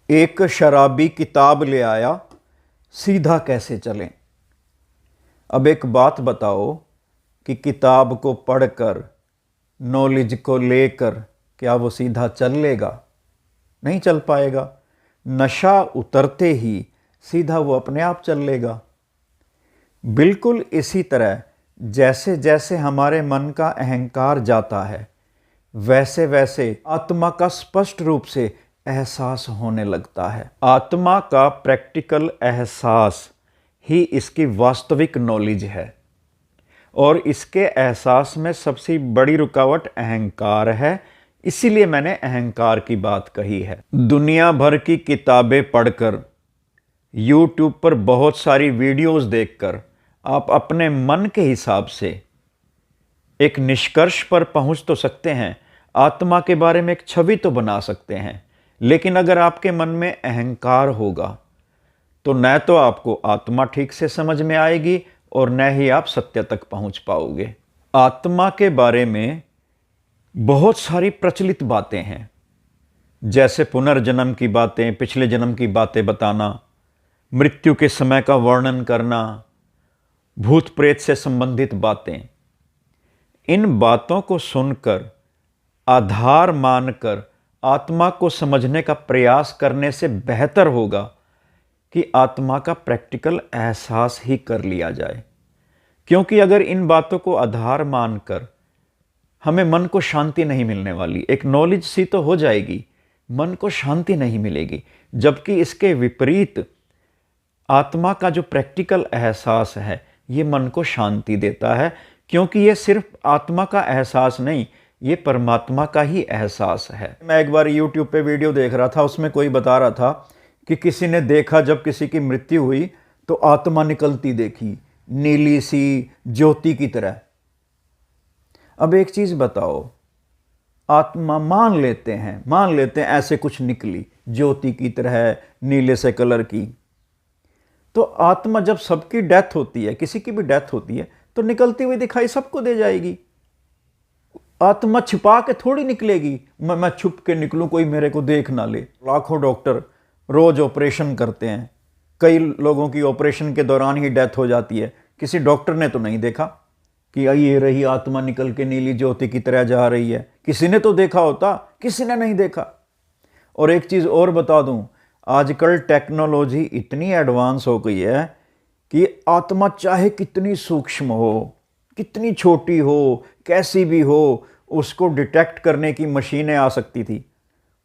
एक शराबी किताब ले आया, सीधा कैसे चलें। अब एक बात बताओ कि किताब को पढ़कर, नॉलेज को लेकर क्या वो सीधा चल लेगा? नहीं चल पाएगा। नशा उतरते ही सीधा वो अपने आप चल लेगा। बिल्कुल इसी तरह जैसे जैसे हमारे मन का अहंकार जाता है, वैसे वैसे आत्मा का स्पष्ट रूप से एहसास होने लगता है। आत्मा का प्रैक्टिकल एहसास ही इसकी वास्तविक नॉलेज है, और इसके एहसास में सबसे बड़ी रुकावट अहंकार है। इसीलिए मैंने अहंकार की बात कही है। दुनिया भर की किताबें पढ़कर, YouTube पर बहुत सारी वीडियोस देखकर आप अपने मन के हिसाब से एक निष्कर्ष पर पहुंच तो सकते हैं, आत्मा के बारे में एक छवि तो बना सकते हैं, लेकिन अगर आपके मन में अहंकार होगा तो न तो आपको आत्मा ठीक से समझ में आएगी और न ही आप सत्य तक पहुंच पाओगे। आत्मा के बारे में बहुत सारी प्रचलित बातें हैं, जैसे पुनर्जन्म की बातें, पिछले जन्म की बातें बताना, मृत्यु के समय का वर्णन करना, भूत प्रेत से संबंधित बातें। इन बातों को सुनकर, आधार मानकर आत्मा को समझने का प्रयास करने से बेहतर होगा कि आत्मा का प्रैक्टिकल एहसास ही कर लिया जाए। क्योंकि अगर इन बातों को आधार मानकर हमें मन को शांति नहीं मिलने वाली, एक नॉलेज सी तो हो जाएगी, मन को शांति नहीं मिलेगी। जबकि इसके विपरीत आत्मा का जो प्रैक्टिकल एहसास है, ये मन को शांति देता है, क्योंकि ये सिर्फ आत्मा का एहसास नहीं, ये परमात्मा का ही एहसास है। मैं एक बार YouTube पे वीडियो देख रहा था, उसमें कोई बता रहा था कि किसी ने देखा जब किसी की मृत्यु हुई तो आत्मा निकलती देखी, नीली सी ज्योति की तरह। अब एक चीज बताओ, आत्मा मान लेते हैं ऐसे कुछ निकली ज्योति की तरह, नीले से कलर की, तो आत्मा जब सबकी डेथ होती है, किसी की भी डेथ होती है, तो निकलती हुई दिखाई सबको दे जाएगी। आत्मा छिपा के थोड़ी निकलेगी, मैं छुप के निकलूं, कोई मेरे को देख ना ले। लाखों डॉक्टर रोज ऑपरेशन करते हैं, कई लोगों की ऑपरेशन के दौरान ही डेथ हो जाती है, किसी डॉक्टर ने तो नहीं देखा कि ये रही आत्मा निकल के नीली ज्योति की तरह जा रही है। किसी ने तो देखा होता, किसी ने नहीं देखा। और एक चीज और बता दूं, आजकल टेक्नोलॉजी इतनी एडवांस हो गई है कि आत्मा चाहे कितनी सूक्ष्म हो, कितनी छोटी हो, कैसी भी हो, उसको डिटेक्ट करने की मशीनें आ सकती थी।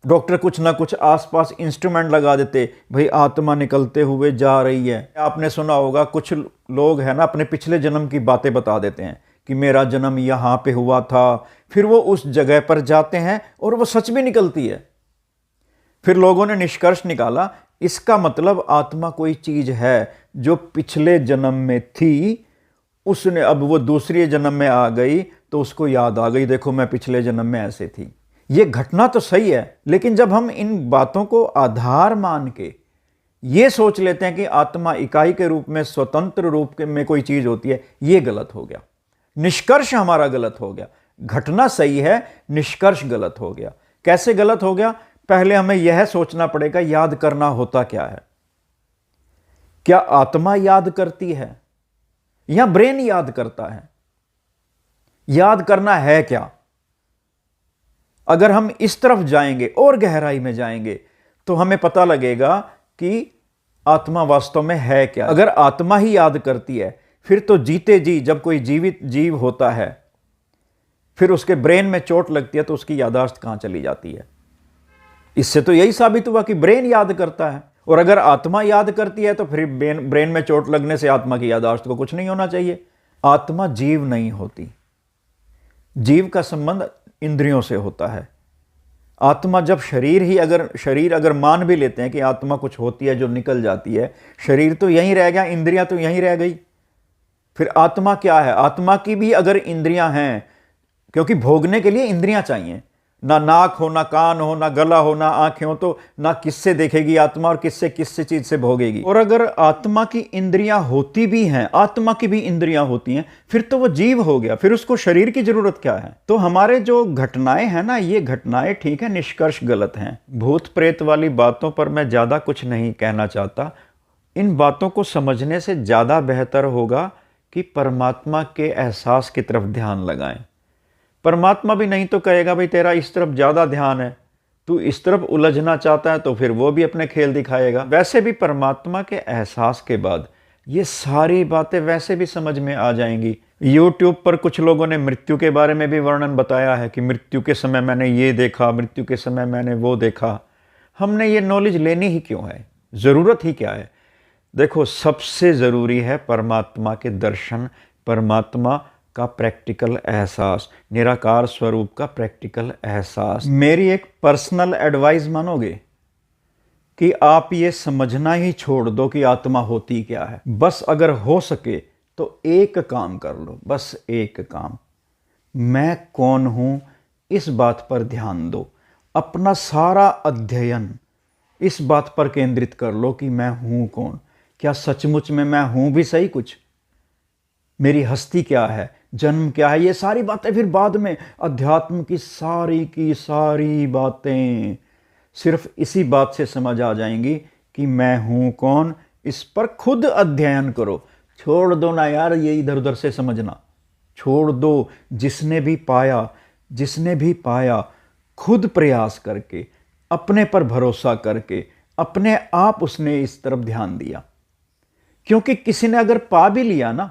डॉक्टर कुछ ना कुछ आसपास इंस्ट्रूमेंट लगा देते, भाई आत्मा निकलते हुए जा रही है। आपने सुना होगा, कुछ लोग हैं ना, अपने पिछले जन्म की बातें बता देते हैं कि मेरा जन्म यहाँ पे हुआ था, फिर वो उस जगह पर जाते हैं और वो सच भी निकलती है। फिर लोगों ने निष्कर्ष निकाला, इसका मतलब आत्मा कोई चीज है जो पिछले जन्म में थी, उसने अब वो दूसरे जन्म में आ गई तो उसको याद आ गई, देखो मैं पिछले जन्म में ऐसे थी। ये घटना तो सही है, लेकिन जब हम इन बातों को आधार मान के ये सोच लेते हैं कि आत्मा इकाई के रूप में, स्वतंत्र रूप में कोई चीज होती है, ये गलत हो गया। निष्कर्ष हमारा गलत हो गया। घटना सही है, निष्कर्ष गलत हो गया। कैसे गलत हो गया? पहले हमें यह सोचना पड़ेगा, याद करना होता क्या है। क्या आत्मा याद करती है या ब्रेन याद करता है? याद करना है क्या? अगर हम इस तरफ जाएंगे और गहराई में जाएंगे तो हमें पता लगेगा कि आत्मा वास्तव में है क्या। अगर आत्मा ही याद करती है, फिर तो जीते जी जब कोई जीवित जीव होता है, फिर उसके ब्रेन में चोट लगती है तो उसकी याददाश्त कहां चली जाती है। इससे तो यही साबित हुआ कि ब्रेन याद करता है। और अगर आत्मा याद करती है तो फिर ब्रेन में चोट लगने से आत्मा की याददाश्त को कुछ नहीं होना चाहिए। आत्मा जीव नहीं होती, जीव का संबंध इंद्रियों से होता है। आत्मा जब शरीर अगर मान भी लेते हैं कि आत्मा कुछ होती है जो निकल जाती है, शरीर तो यहीं रह गया, इंद्रियां तो यहीं रह गई, फिर आत्मा क्या है? आत्मा की भी अगर इंद्रियां हैं, क्योंकि भोगने के लिए इंद्रियां चाहिए, ना नाक हो, ना कान हो, ना गला हो, ना आंखें हो, तो ना किससे देखेगी आत्मा और किससे किस चीज से भोगेगी। और अगर आत्मा की इंद्रियां होती भी हैं, आत्मा की भी इंद्रियां होती हैं, फिर तो वो जीव हो गया, फिर उसको शरीर की जरूरत क्या है। तो हमारे जो घटनाएं हैं ना, ये घटनाएं ठीक है, निष्कर्ष गलत हैं। भूत प्रेत वाली बातों पर मैं ज्यादा कुछ नहीं कहना चाहता। इन बातों को समझने से ज्यादा बेहतर होगा कि परमात्मा के एहसास की तरफ ध्यान लगाएं। परमात्मा भी नहीं तो कहेगा भाई तेरा इस तरफ ज्यादा ध्यान है, तू इस तरफ उलझना चाहता है, तो फिर वो भी अपने खेल दिखाएगा। वैसे भी परमात्मा के एहसास के बाद ये सारी बातें वैसे भी समझ में आ जाएंगी। YouTube पर कुछ लोगों ने मृत्यु के बारे में भी वर्णन बताया है कि मृत्यु के समय मैंने ये देखा, मृत्यु के समय मैंने वो देखा। हमने ये नॉलेज लेनी ही क्यों है, जरूरत ही क्या है। देखो, सबसे जरूरी है परमात्मा के दर्शन, परमात्मा का प्रैक्टिकल एहसास, निराकार स्वरूप का प्रैक्टिकल एहसास। मेरी एक पर्सनल एडवाइस मानोगे कि आप ये समझना ही छोड़ दो कि आत्मा होती क्या है। बस अगर हो सके तो एक काम कर लो, बस एक काम, मैं कौन हूं, इस बात पर ध्यान दो। अपना सारा अध्ययन इस बात पर केंद्रित कर लो कि मैं हूं कौन, क्या सचमुच में मैं हूं भी सही कुछ, मेरी हस्ती क्या है, जन्म क्या है। ये सारी बातें फिर बाद में, अध्यात्म की सारी बातें सिर्फ इसी बात से समझ आ जाएंगी कि मैं हूं कौन। इस पर खुद अध्ययन करो, छोड़ दो ना यार ये इधर उधर से समझना, छोड़ दो। जिसने भी पाया खुद प्रयास करके, अपने पर भरोसा करके, अपने आप उसने इस तरफ ध्यान दिया। क्योंकि किसी ने अगर पा भी लिया ना,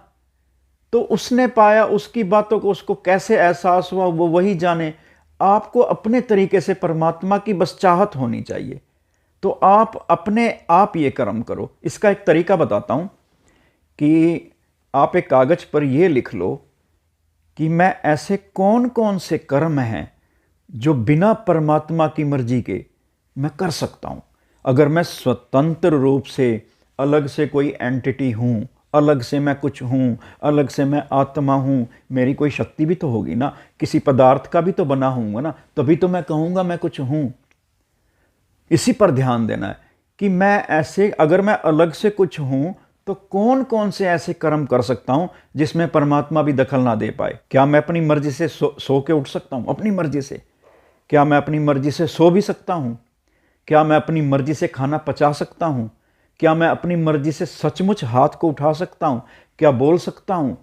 तो उसने पाया, उसकी बातों को उसको कैसे एहसास हुआ वो वही जाने। आपको अपने तरीके से परमात्मा की बस चाहत होनी चाहिए। तो आप अपने आप ये कर्म करो। इसका एक तरीका बताता हूं कि आप एक कागज पर ये लिख लो कि मैं ऐसे कौन कौन से कर्म हैं जो बिना परमात्मा की मर्जी के मैं कर सकता हूं। अगर मैं स्वतंत्र रूप से अलग से कोई एंटिटी हूं, अलग से मैं कुछ हूं, अलग से मैं आत्मा हूं, मेरी कोई शक्ति भी तो होगी ना, किसी पदार्थ का भी तो बना हूंगा ना, तभी तो मैं कहूंगा मैं कुछ हूं। इसी पर ध्यान देना है कि मैं ऐसे, अगर मैं अलग से कुछ हूं तो कौन कौन से ऐसे कर्म कर सकता हूं जिसमें परमात्मा भी दखल ना दे पाए। क्या मैं अपनी मर्जी से सो के उठ सकता हूं? अपनी मर्जी से। क्या मैं अपनी मर्जी से सो भी सकता हूं? क्या मैं अपनी मर्जी से खाना पचा सकता हूं? क्या मैं अपनी मर्जी से सचमुच हाथ को उठा सकता हूं? क्या बोल सकता हूं?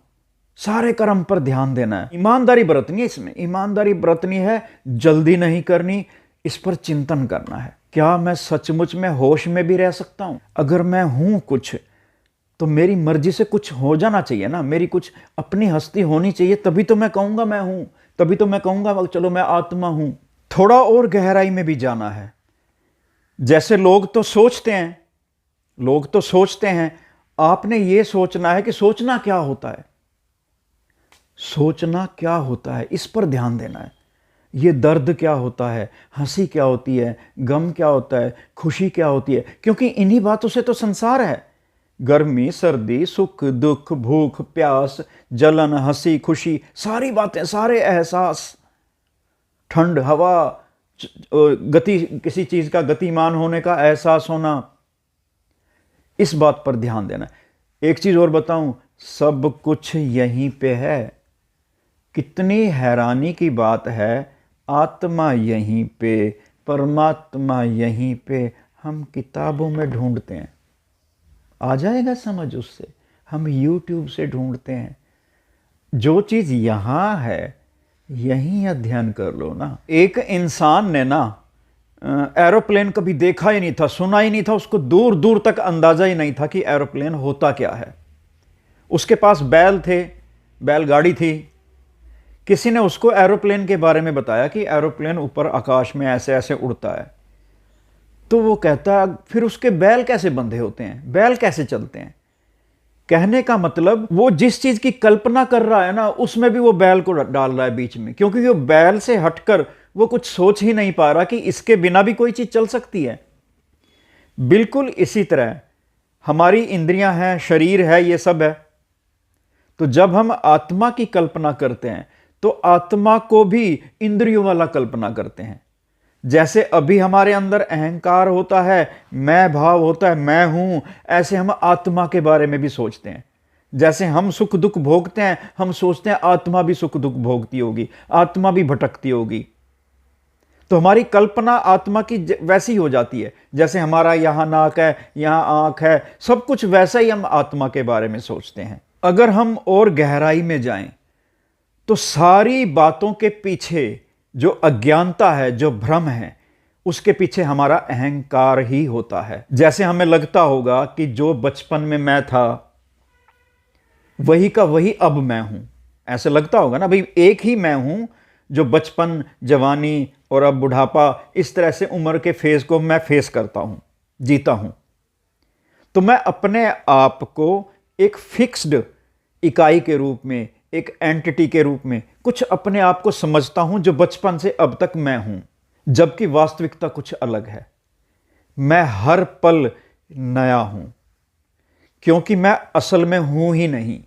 सारे कर्म पर ध्यान देना है। ईमानदारी बरतनी है, इसमें ईमानदारी बरतनी है, जल्दी नहीं करनी, इस पर चिंतन करना है। क्या मैं सचमुच में होश में भी रह सकता हूं? अगर मैं हूं कुछ, तो मेरी मर्जी से कुछ हो जाना चाहिए ना, मेरी कुछ अपनी हस्ती होनी चाहिए, तभी तो मैं कहूंगा मैं हूं, तभी तो मैं कहूंगा चलो मैं आत्मा हूं। थोड़ा और गहराई में भी जाना है। जैसे लोग तो सोचते हैं, आपने ये सोचना है कि सोचना क्या होता है, सोचना क्या होता है, इस पर ध्यान देना है। ये दर्द क्या होता है, हंसी क्या होती है, गम क्या होता है, खुशी क्या होती है, क्योंकि इन्हीं बातों से तो संसार है। गर्मी, सर्दी, सुख, दुख, भूख, प्यास, जलन, हंसी, खुशी, सारी बातें, सारे एहसास, ठंड, हवा, गति, किसी चीज का गतिमान होने का एहसास होना, इस बात पर ध्यान देना। एक चीज और बताऊं, सब कुछ यहीं पे है। कितनी हैरानी की बात है, आत्मा यहीं पे, परमात्मा यहीं पे, हम किताबों में ढूंढते हैं, आ जाएगा समझ उससे, हम YouTube से ढूंढते हैं। जो चीज यहां है यहीं अध्ययन कर लो ना। एक इंसान ने ना एरोप्लेन कभी देखा ही नहीं था, सुना ही नहीं था, उसको दूर दूर तक अंदाजा ही नहीं था कि एरोप्लेन होता क्या है। उसके पास बैल थे, बैलगाड़ी थी, किसी ने उसको एरोप्लेन के बारे में बताया कि एरोप्लेन ऊपर आकाश में ऐसे ऐसे उड़ता है। तो वो कहता है फिर उसके बैल कैसे बंधे होते हैं, बैल कैसे चलते हैं। कहने का मतलब वो जिस चीज की कल्पना कर रहा है ना, उसमें भी वो बैल को डाल रहा है बीच में, क्योंकि वो बैल से हटकर वो कुछ सोच ही नहीं पा रहा कि इसके बिना भी कोई चीज चल सकती है। बिल्कुल इसी तरह हमारी इंद्रियां हैं, शरीर है, ये सब है। तो जब हम आत्मा की कल्पना करते हैं तो आत्मा को भी इंद्रियों वाला कल्पना करते हैं। जैसे अभी हमारे अंदर अहंकार होता है, मैं भाव होता है, मैं हूं, ऐसे हम आत्मा के बारे में भी सोचते हैं। जैसे हम सुख दुख भोगते हैं, हम सोचते हैं आत्मा भी सुख दुख भोगती होगी, आत्मा भी भटकती होगी। तो हमारी कल्पना आत्मा की वैसी हो जाती है। जैसे हमारा यहां नाक है, यहां आंख है, सब कुछ वैसा ही हम आत्मा के बारे में सोचते हैं। अगर हम और गहराई में जाएं तो सारी बातों के पीछे जो अज्ञानता है, जो भ्रम है, उसके पीछे हमारा अहंकार ही होता है। जैसे हमें लगता होगा कि जो बचपन में मैं था वही का वही अब मैं हूं। ऐसे लगता होगा ना भाई, एक ही मैं हूं जो बचपन, जवानी और अब बुढ़ापा, इस तरह से उम्र के फेज को मैं फेस करता हूं, जीता हूं। तो मैं अपने आप को एक फिक्स्ड इकाई के रूप में, एक एंटिटी के रूप में कुछ अपने आप को समझता हूं जो बचपन से अब तक मैं हूं, जबकि वास्तविकता कुछ अलग है। मैं हर पल नया हूं, क्योंकि मैं असल में हूं ही नहीं।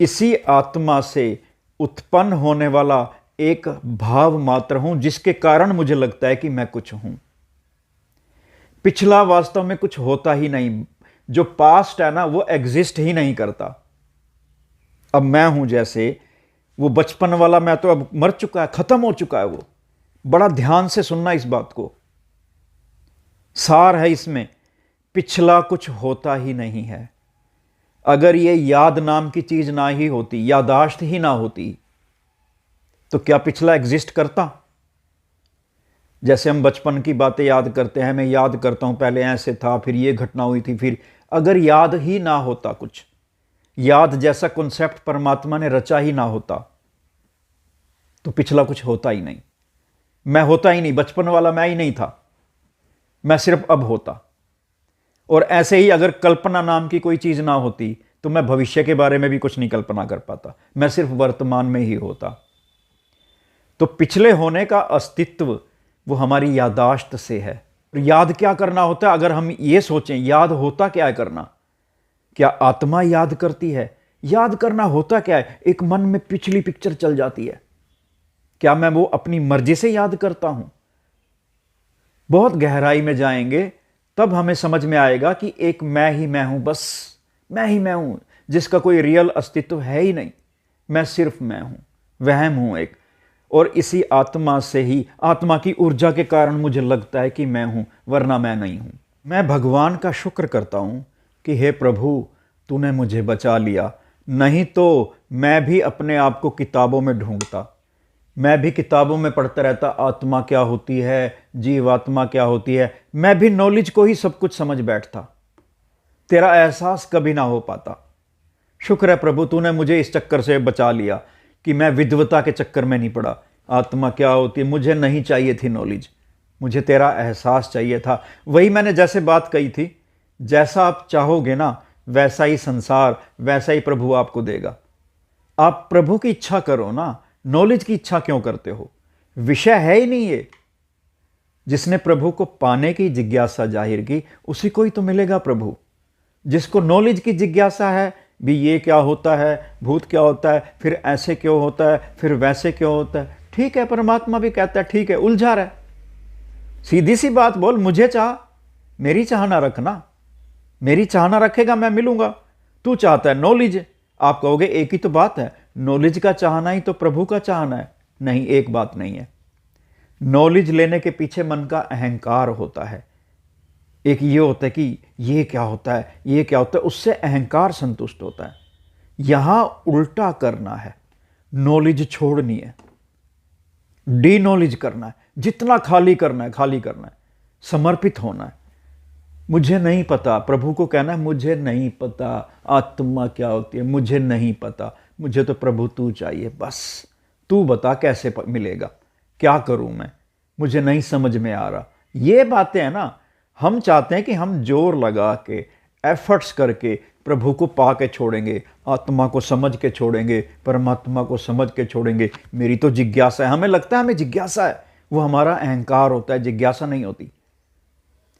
इसी आत्मा से उत्पन्न होने वाला एक भाव मात्र हूं, जिसके कारण मुझे लगता है कि मैं कुछ हूं। पिछला वास्तव में कुछ होता ही नहीं। जो पास्ट है ना, वो एग्जिस्ट ही नहीं करता। अब मैं हूं जैसे वो बचपन वाला मैं तो अब मर चुका है, खत्म हो चुका है वो। बड़ा ध्यान से सुनना इस बात को, सार है इसमें। पिछला कुछ होता ही नहीं है। अगर ये याद नाम की चीज ना ही होती, यादाश्त ही ना होती, तो क्या पिछला एग्जिस्ट करता? जैसे हम बचपन की बातें याद करते हैं, मैं याद करता हूं पहले ऐसे था, फिर ये घटना हुई थी, फिर अगर याद ही ना होता, कुछ याद जैसा कॉन्सेप्ट परमात्मा ने रचा ही ना होता, तो पिछला कुछ होता ही नहीं। मैं होता ही नहीं, बचपन वाला मैं ही नहीं था, मैं सिर्फ अब होता। और ऐसे ही अगर कल्पना नाम की कोई चीज ना होती, तो मैं भविष्य के बारे में भी कुछ नहीं कल्पना कर पाता, मैं सिर्फ वर्तमान में ही होता। तो पिछले होने का अस्तित्व वो हमारी यादाश्त से है। याद क्या करना होता है? अगर हम ये सोचें, याद होता क्या है करना? क्या आत्मा याद करती है? याद करना होता क्या है? एक मन में पिछली पिक्चर चल जाती है। क्या मैं वो अपनी मर्जी से याद करता हूं? बहुत गहराई में जाएंगे तब हमें समझ में आएगा कि एक मैं ही मैं हूं, बस मैं ही मैं हूं, जिसका कोई रियल अस्तित्व है ही नहीं। मैं सिर्फ मैं हूं, वहम हूं एक। और इसी आत्मा से ही, आत्मा की ऊर्जा के कारण मुझे लगता है कि मैं हूं, वरना मैं नहीं हूं। मैं भगवान का शुक्र करता हूं कि हे प्रभु, तूने मुझे बचा लिया, नहीं तो मैं भी अपने आप को किताबों में ढूंढता। मैं भी किताबों में पढ़ता रहता, आत्मा क्या होती है, जीवात्मा क्या होती है। मैं भी नॉलेज को ही सब कुछ समझ बैठता, तेरा एहसास कभी ना हो पाता। शुक्र है प्रभु, तूने मुझे इस चक्कर से बचा लिया कि मैं विद्वता के चक्कर में नहीं पड़ा। आत्मा क्या होती है मुझे नहीं चाहिए थी नॉलेज, मुझे तेरा एहसास चाहिए था। वही मैंने जैसे बात कही थी, जैसा आप चाहोगे ना वैसा ही संसार, वैसा ही प्रभु आपको देगा। आप प्रभु की इच्छा करो ना, नॉलेज की इच्छा क्यों करते हो? विषय है ही नहीं ये। जिसने प्रभु को पाने की जिज्ञासा जाहिर की, उसी को ही तो मिलेगा प्रभु। जिसको नॉलेज की जिज्ञासा है भी, ये क्या होता है, भूत क्या होता है, फिर ऐसे क्यों होता है, फिर वैसे क्यों होता है, ठीक है, परमात्मा भी कहता है ठीक है, उलझा रहा है। सीधी सी बात बोल, मुझे चाह, मेरी चाह ना रखना। मेरी चाह ना रखेगा मैं मिलूंगा। तू चाहता है नॉलेज, आप कहोगे एक ही तो बात है, नॉलेज का चाहना ही तो प्रभु का चाहना है। नहीं, एक बात नहीं है। नॉलेज लेने के पीछे मन का अहंकार होता है। एक ये होता है कि ये क्या होता है, ये क्या होता है, उससे अहंकार संतुष्ट होता है। यहां उल्टा करना है, नॉलेज छोड़नी है, डी नॉलेज करना है, जितना खाली करना है खाली करना है, समर्पित होना है। मुझे नहीं पता, प्रभु को कहना है मुझे नहीं पता आत्मा क्या होती है, मुझे नहीं पता, मुझे तो प्रभु तू चाहिए, बस तू बता कैसे मिलेगा, क्या करूं मैं, मुझे नहीं समझ में आ रहा। ये बातें हैं ना, हम चाहते हैं कि हम जोर लगा के, एफर्ट्स करके प्रभु को पा के छोड़ेंगे, आत्मा को समझ के छोड़ेंगे, परमात्मा को समझ के छोड़ेंगे। मेरी तो जिज्ञासा है, हमें लगता है हमें जिज्ञासा है, वो हमारा अहंकार होता है, जिज्ञासा नहीं होती।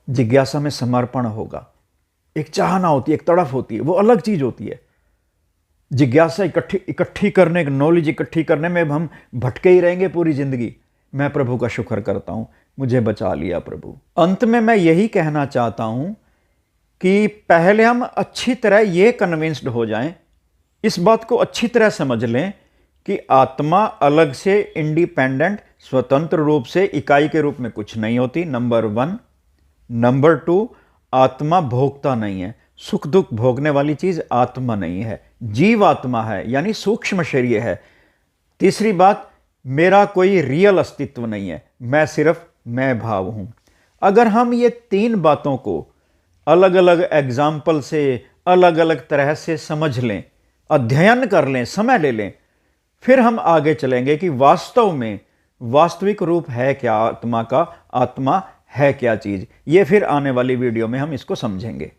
जिज्ञासा में समर्पण होगा, एक चाहना होती है, एक तड़फ होती है, वो अलग चीज होती है। जिज्ञासा इकट्ठी करने, नॉलेज इकट्ठी करने में हम भटके ही रहेंगे पूरी जिंदगी। मैं प्रभु का शुक्र करता हूं, मुझे बचा लिया प्रभु। अंत में मैं यही कहना चाहता हूं कि पहले हम अच्छी तरह ये कन्विंस्ड हो जाएं, इस बात को अच्छी तरह समझ लें कि आत्मा अलग से इंडिपेंडेंट स्वतंत्र रूप से इकाई के रूप में कुछ नहीं होती, नंबर 1। नंबर 2, आत्मा भोगता नहीं है, सुख दुख भोगने वाली चीज आत्मा नहीं है, जीव आत्मा है, यानी सूक्ष्म शरीर है। तीसरी बात, मेरा कोई रियल अस्तित्व नहीं है, मैं सिर्फ मैं भाव हूं। अगर हम ये 3 बातों को अलग अलग एग्जाम्पल से, अलग अलग तरह से समझ लें, अध्ययन कर लें, समय ले लें, फिर हम आगे चलेंगे कि वास्तव में वास्तविक रूप है क्या आत्मा का, आत्मा है क्या चीज। ये फिर आने वाली वीडियो में हम इसको समझेंगे।